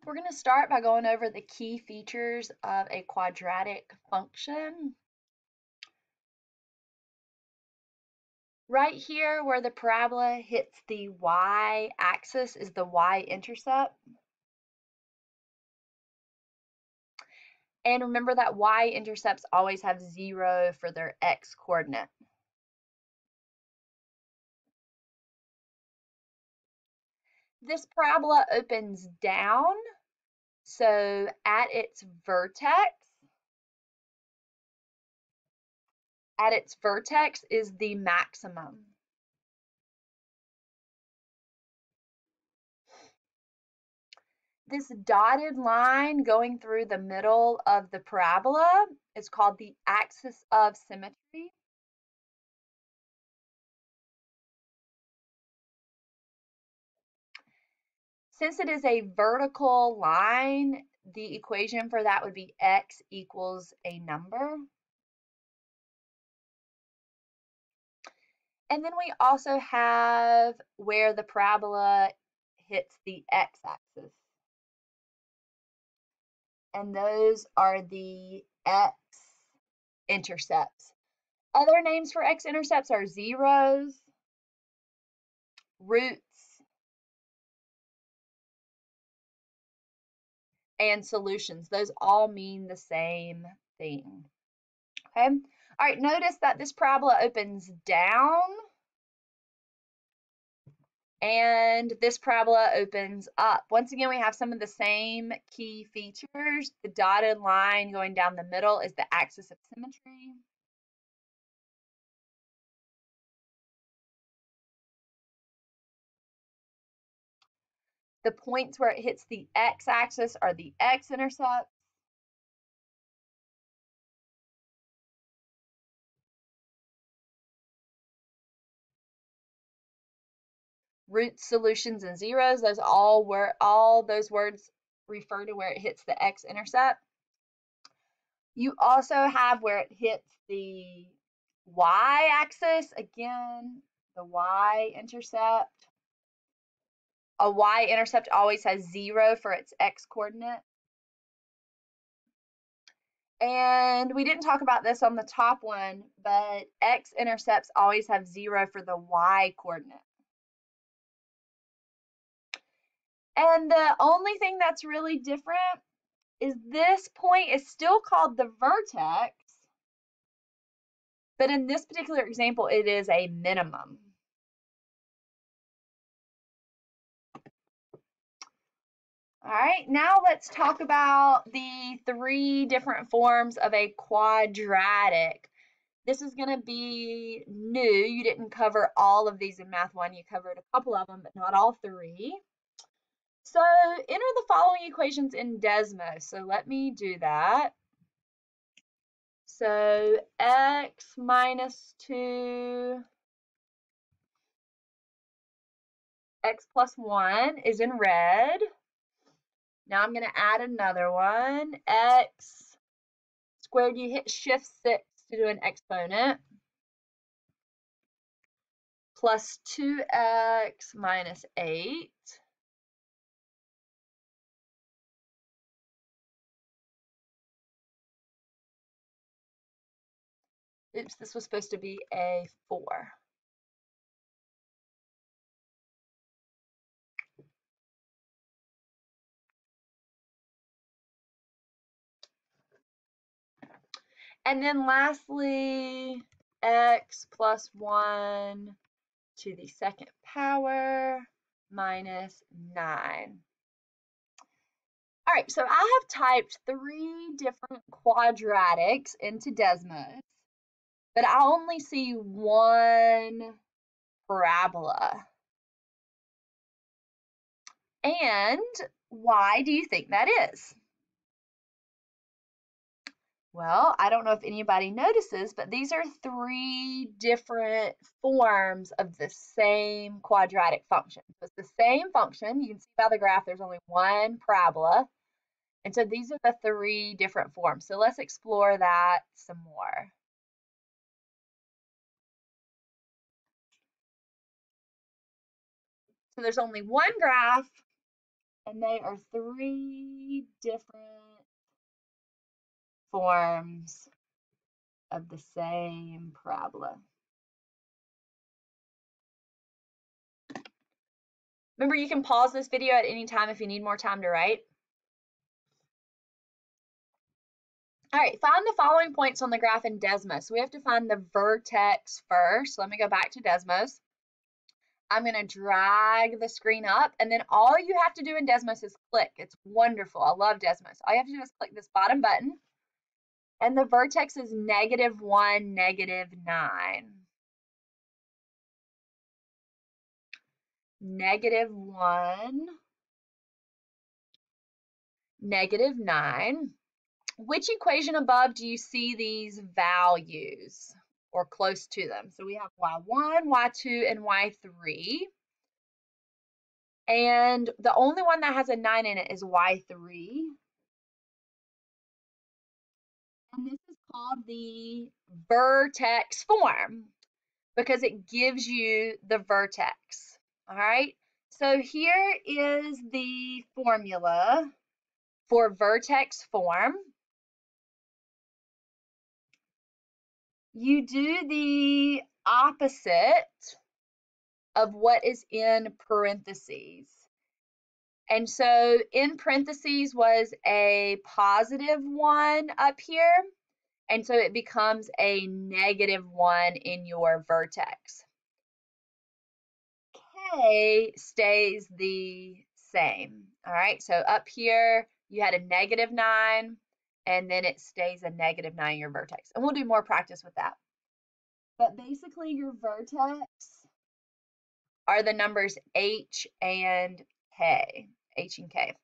We're going to start by going over the key features of a quadratic function. Right here where the parabola hits the y-axis is the y-intercept. And remember that y-intercepts always have 0 for their x-coordinate. This parabola opens down, so at its vertex is the maximum. This dotted line going through the middle of the parabola is called the axis of symmetry. Since it is a vertical line, the equation for that would be x equals a number. And then we also have where the parabola hits the x-axis. And those are the x-intercepts. Other names for x-intercepts are zeros, roots, and solutions. Those all mean the same thing. Okay. All right, notice that this parabola opens down and this parabola opens up. Once again, we have some of the same key features. The dotted line going down the middle is the axis of symmetry. The points where it hits the x-axis are the x-intercepts. Roots, solutions, and zeros, those all those words refer to where it hits the x-intercept. You also have where it hits the y-axis, again, the y-intercept. A y-intercept always has 0 for its x-coordinate. And we didn't talk about this on the top one, but x-intercepts always have 0 for the y-coordinate. And the only thing that's really different is this point is still called the vertex, but in this particular example, it is a minimum. All right, now let's talk about the 3 different forms of a quadratic. This is going to be new. You didn't cover all of these in Math 1. You covered a couple of them, but not all 3. So enter the following equations in Desmos. So let me do that. So x minus 2, x plus 1 is in red. Now I'm going to add another one. X squared, you hit shift 6 to do an exponent. Plus 2x minus 8. Oops, this was supposed to be a 4. And then lastly, x plus 1 to the 2nd power minus 9. All right, so I have typed 3 different quadratics into Desmos, but I only see one parabola. And why do you think that is? Well, I don't know if anybody notices, but these are 3 different forms of the same quadratic function. So it's the same function. You can see by the graph there's only one parabola. And so these are the 3 different forms. So let's explore that some more. So there's only one graph And they are three different forms of the same parabola. Remember, you can pause this video at any time if you need more time to write. All right, find the following points on the graph in Desmos. So we have to find the vertex first. Let me go back to Desmos. I'm going to drag the screen up, and then all you have to do in Desmos is click. It's wonderful. I love Desmos. All you have to do is click this bottom button, and the vertex is -1, -9. -1, -9. Which equation above do you see these values or close to them? So we have y1, y2, and y3. And the only one that has a 9 in it is y3. And this is called the vertex form because it gives you the vertex. All right. So here is the formula for vertex form. You do the opposite of what is in parentheses. And so in parentheses was a +1 up here. And so it becomes a -1 in your vertex. K stays the same. All right, so up here you had a -9, and then it stays a -9 in your vertex. And we'll do more practice with that. But basically your vertex are the numbers H and K. H and K.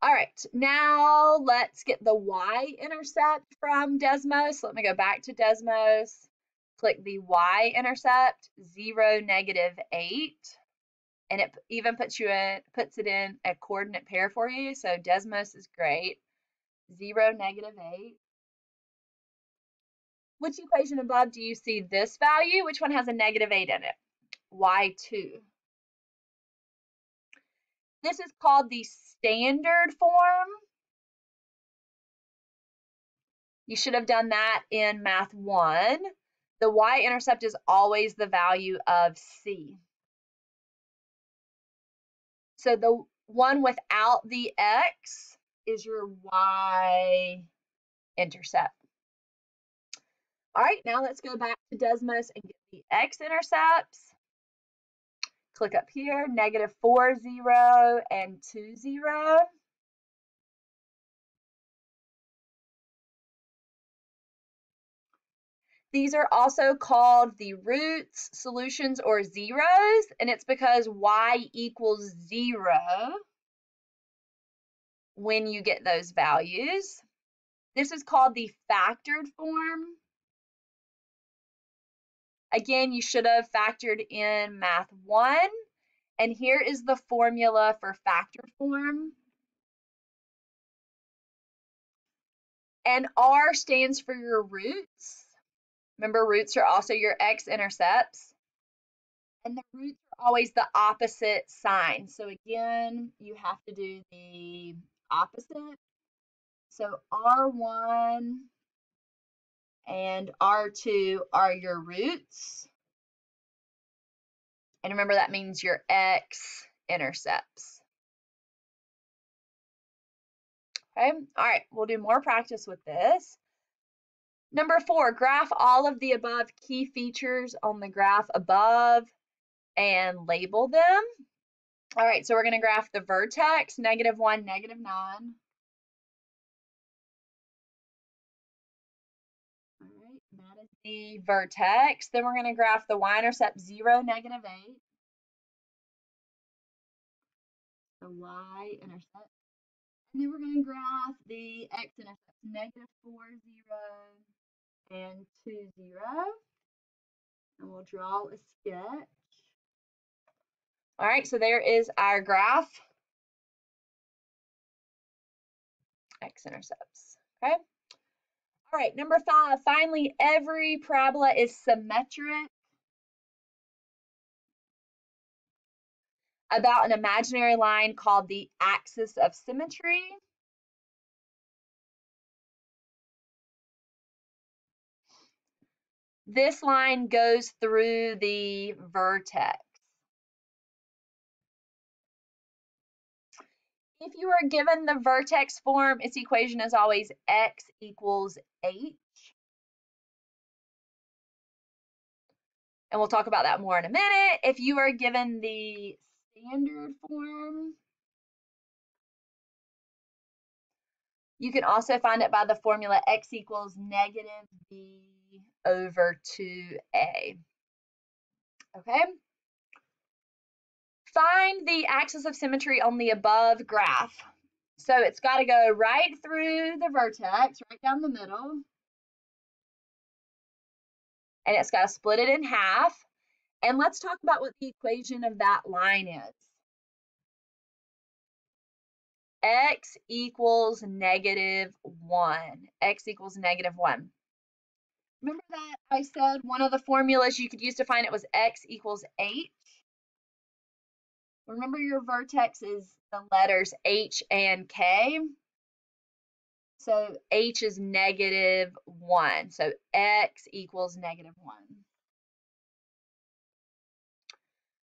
All right, now let's get the y-intercept from Desmos. Let me go back to Desmos. Click the y-intercept, 0, -8. And it even puts it in a coordinate pair for you. So Desmos is great. 0, -8. Which equation above do you see this value? Which one has a -8 in it? y2. This is called the standard form. You should have done that in Math 1. The y-intercept is always the value of c. So the one without the x is your y-intercept. All right, now let's go back to Desmos and get the x-intercepts. Click up here, -4, 0, and 2, 0. These are also called the roots, solutions, or zeros, and it's because y equals 0 when you get those values. This is called the factored form. Again, you should have factored in Math 1, and here is the formula for factored form. And R stands for your roots. Remember, roots are also your x-intercepts. And the roots are always the opposite sign. So again, you have to do the opposite. So R1 and R2 are your roots. And remember, that means your x-intercepts. Okay, all right, we'll do more practice with this. Number 4, graph all of the above key features on the graph above and label them. All right, so we're going to graph the vertex, -1, -9. All right, that is the vertex. Then we're going to graph the y-intercept, 0, -8. The y-intercept. And then we're going to graph the x-intercept, -4, 0, and 2, 0. And we'll draw a sketch. All right, so there is our graph. X-intercepts, okay? All right, number 5, finally, every parabola is symmetric. about an imaginary line called the axis of symmetry. This line goes through the vertex. If you are given the vertex form, its equation is always x equals h. And we'll talk about that more in a minute. If you are given the standard form, you can also find it by the formula x equals negative b over 2a. Okay? Find the axis of symmetry on the above graph. So it's got to go right through the vertex, right down the middle. And it's got to split it in half. And let's talk about what the equation of that line is. X equals negative 1. X equals negative 1. Remember that I said one of the formulas you could use to find it was x equals h? Remember your vertex is the letters h and k. So h is negative 1. So x equals negative 1.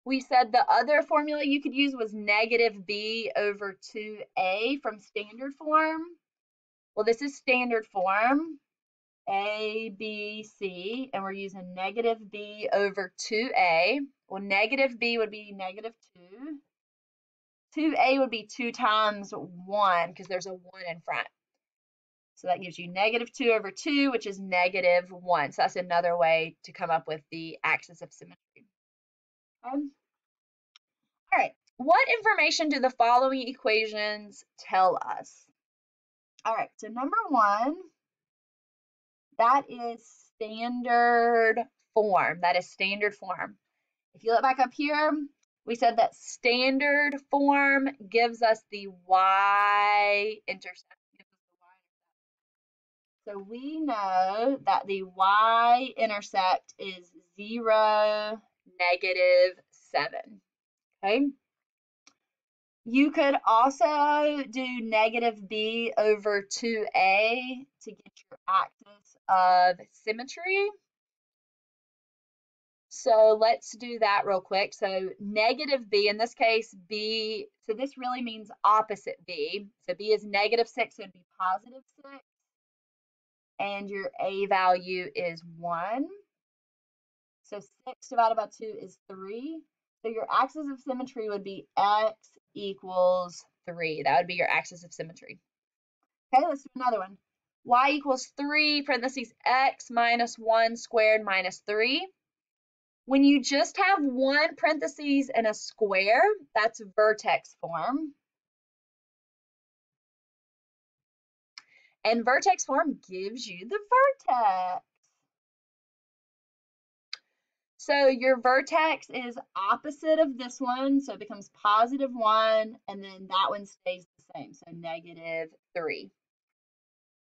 We said the other formula you could use was negative b over 2a from standard form. Well, this is standard form, a, b, c, and we're using negative b over 2a. Well, negative b would be negative 2. 2a would be 2 times 1 because there's a 1 in front. So that gives you negative 2 over 2, which is negative 1. So that's another way to come up with the axis of symmetry. All right, what information do the following equations tell us? All right, so number 1, that is standard form. That is standard form. If you look back up here, we said that standard form gives us the y-intercept. So we know that the y-intercept is 0, negative 7. Okay. You could also do negative b over 2a to get your axis of symmetry. So let's do that real quick. So negative b, in this case, b, so this really means opposite b. So b is negative 6, so it'd be positive 6. And your a value is 1. So 6 divided by 2 is 3. So your axis of symmetry would be x equals 3. That would be your axis of symmetry. Okay, let's do another one. Y equals 3, parentheses, x minus 1 squared minus 3. When you just have one parentheses and a square, that's vertex form. And vertex form gives you the vertex. So your vertex is opposite of this one, so it becomes positive 1, and then that one stays the same, so negative 3.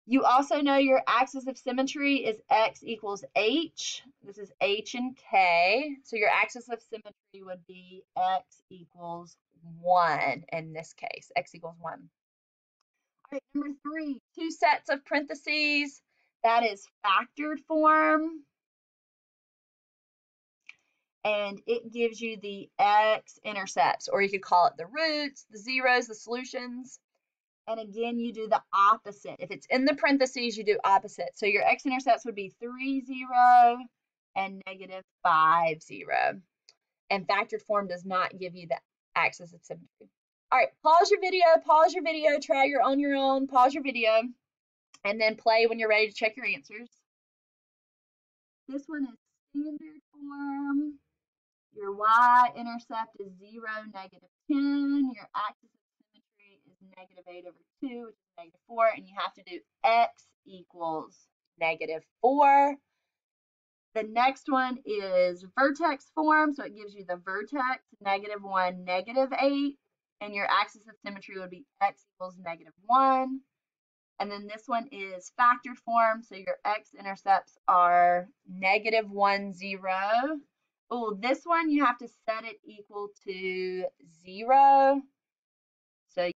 You also know your axis of symmetry is x equals h. This is h and k. So your axis of symmetry would be x equals 1 in this case, x equals 1. All right, number 3, 2 sets of parentheses. That is factored form. And it gives you the x-intercepts, or you could call it the roots, the zeros, the solutions. And again, you do the opposite. If it's in the parentheses, you do opposite. So your x-intercepts would be 3, 0, and negative 5, 0. And factored form does not give you the axis of symmetry. All right, pause your video, try on your own, pause your video, and then play when you're ready to check your answers. This one is standard form. Your y-intercept is 0, negative 10. Your axis of symmetry is negative 8 over 2, which is negative 4. And you have to do x equals negative 4. The next one is vertex form. So it gives you the vertex, negative 1, negative 8. And your axis of symmetry would be x equals negative 1. And then this one is factored form. So your x-intercepts are negative 1, 0. Oh, this one you have to set it equal to 0. So